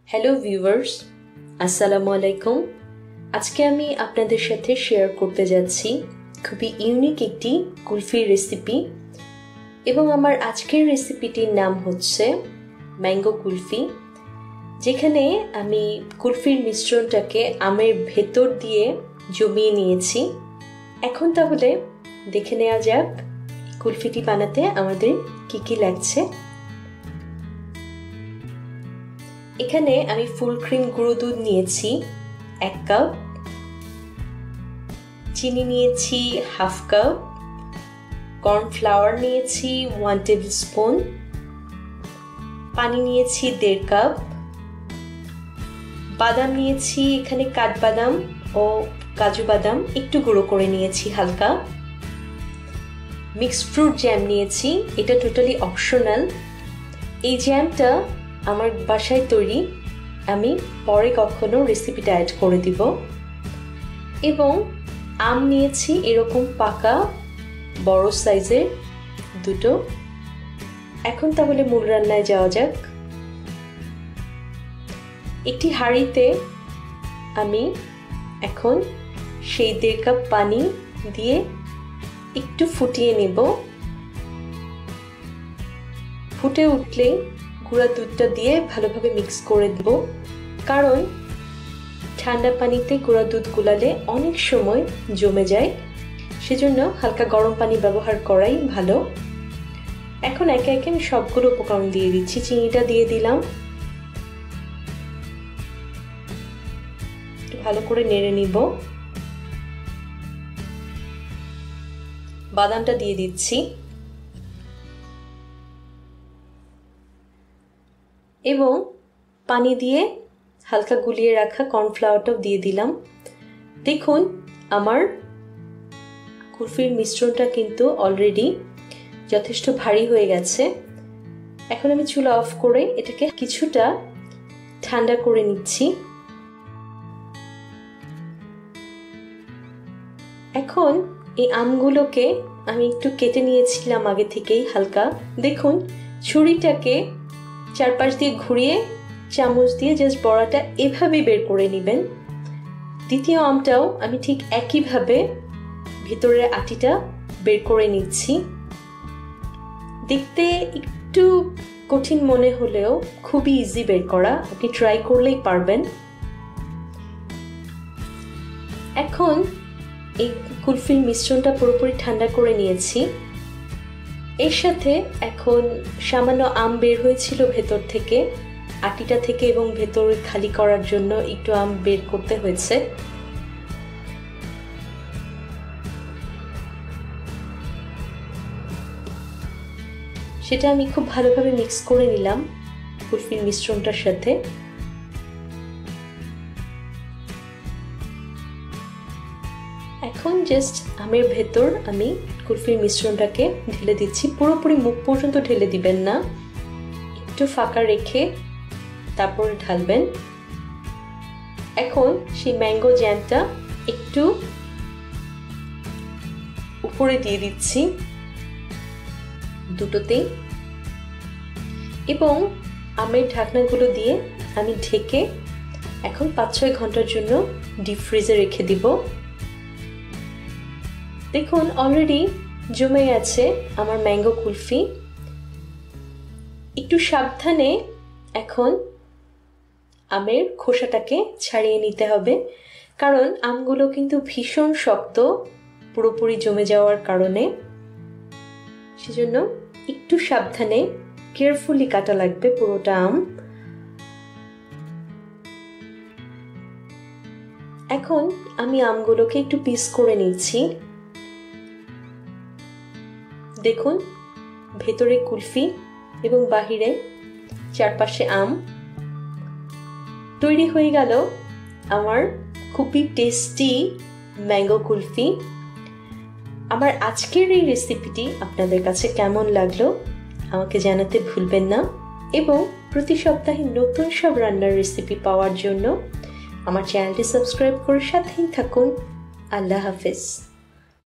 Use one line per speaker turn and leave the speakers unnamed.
Hello viewers, আসসালামু আলাইকুম। আজকে আমি আপনাদের সাথে শেয়ার করতে যাচ্ছি খুবই ইউনিক একটি কুলফির রেসিপি, এবং আমার আজকের রেসিপিটির নাম হচ্ছে ম্যাঙ্গো কুলফি, যেখানে আমি কুলফির মিশ্রণটাকে আমের ভেতর দিয়ে জমিয়ে নিয়েছি। এখন তাহলে দেখে নেওয়া যাক কুলফিটি বানাতে আমাদের কি কি লাগছে। এখানে আমি ফুল ক্রিম গুঁড়ো দুধ নিয়েছি 1 কাপ, চিনি নিয়েছি 1/2 কাপ, কর্নফ্লাওয়ার নিয়েছি 1 টেবিল স্পুন, পানি নিয়েছি 1.5 কাপ, বাদাম নিয়েছি এখানে কাঠবাদাম ও কাজু বাদাম একটু গুঁড়ো করে নিয়েছি হালকা, মিক্সড ফ্রুট জ্যাম নিয়েছি, এটা টোটালি অপশনাল। এই জ্যামটা আমার বাসায় তৈরি, আমি পরে কখনো রেসিপিটা অ্যাড করে দিব। এবং আম নিয়েছি এরকম পাকা বড় সাইজের 2টো। এখন তাহলে মূল রান্নায় যাওয়া যাক। একটি হাঁড়িতে আমি এখন সেই 1.5 কাপ পানি দিয়ে একটু ফুটিয়ে নেব। ফুটে উঠলেই গুঁড়া দুধটা দিয়ে ভালোভাবে মিক্স করে দেব, কারণ ঠান্ডা পানিতে গুঁড়া দুধ গুলালে অনেক সময় জমে যায়, সেজন্য হালকা গরম পানি ব্যবহার করাই ভালো। এখন একে একে আমি সবগুলো উপকরণ দিয়ে দিচ্ছি। চিনিটা দিয়ে দিলাম, একটু ভালো করে নেড়ে নিব। বাদামটা দিয়ে দিচ্ছি এবং পানি দিয়ে হালকা গুলিয়ে রাখা কর্নফ্লাওয়ারটাও দিয়ে দিলাম। দেখুন আমার কুলফির মিশ্রণটা কিন্তু অলরেডি যথেষ্ট ভারী হয়ে গেছে। এখন আমি চুলা অফ করে এটাকে কিছুটা ঠান্ডা করে নিচ্ছি। এখন এই আমগুলোকে আমি একটু কেটে নিয়েছিলাম আগে থেকেই হালকা। দেখুন ছুরিটাকে চারপাশ দিয়ে ঘুরিয়ে চামচ দিয়ে জাস্ট বড়াটা এভাবে বের করে নেবেন। দ্বিতীয় আমটাও আমি ঠিক একইভাবে ভিতরের আটিটা বের করে নিচ্ছি। দেখতে একটু কঠিন মনে হলেও খুবই ইজি বের করা, আপনি ট্রাই করলেই পারবেন। এখন এই কুলফির মিশ্রণটা পুরোপুরি ঠান্ডা করে নিয়েছি। এর সাথে এখন সামান্য আম বের হয়েছিল ভেতর থেকে, আটিটা থেকে, এবং ভেতরে খালি করার জন্য একটু আম বের করতে হয়েছে। সেটা আমি খুব ভালোভাবে মিক্স করে নিলাম কুলফির মিশ্রণটার সাথে। এখন জাস্ট আমের ভেতর আমি কুলফির মিশ্রণটাকে ঢেলে দিচ্ছি। পুরোপুরি মুখ পর্যন্ত ঢেলে দিবেন না, একটু ফাঁকা রেখে তারপর ঢালবেন। এখন সেই ম্যাঙ্গো জ্যামটা একটু উপরে দিয়ে দিচ্ছি দুটোতেই, এবং আমের ঢাকনাগুলো দিয়ে আমি ঢেকে এখন 5-6 ঘন্টার জন্য ডিপ ফ্রিজে রেখে দিব। দেখুন অলরেডি জমে গেছে আমার ম্যাঙ্গো কুলফি। একটু সাবধানে এখন আমের খোসাটাকে ছাড়িয়ে নিতে হবে, কারণ আমগুলো কিন্তু ভীষণ শক্ত পুরোপুরি জমে যাওয়ার কারণে, সেজন্য একটু সাবধানে কেয়ারফুলি কাটা লাগবে পুরোটা আম। এখন আমি আমগুলোকে একটু পিস করে নিচ্ছি। দেখুন ভেতরে কুলফি এবং বাহিরে চারপাশে আম। তৈরি হয়ে গেল আমার খুবই টেস্টি ম্যাঙ্গো কুলফি। আমার আজকের এই রেসিপিটি আপনাদের কাছে কেমন লাগলো আমাকে জানাতে ভুলবেন না, এবং প্রতি সপ্তাহে নতুন সব রান্নার রেসিপি পাওয়ার জন্য আমার চ্যানেলটি সাবস্ক্রাইব করে সাথেই থাকুন। আল্লাহ হাফেজ।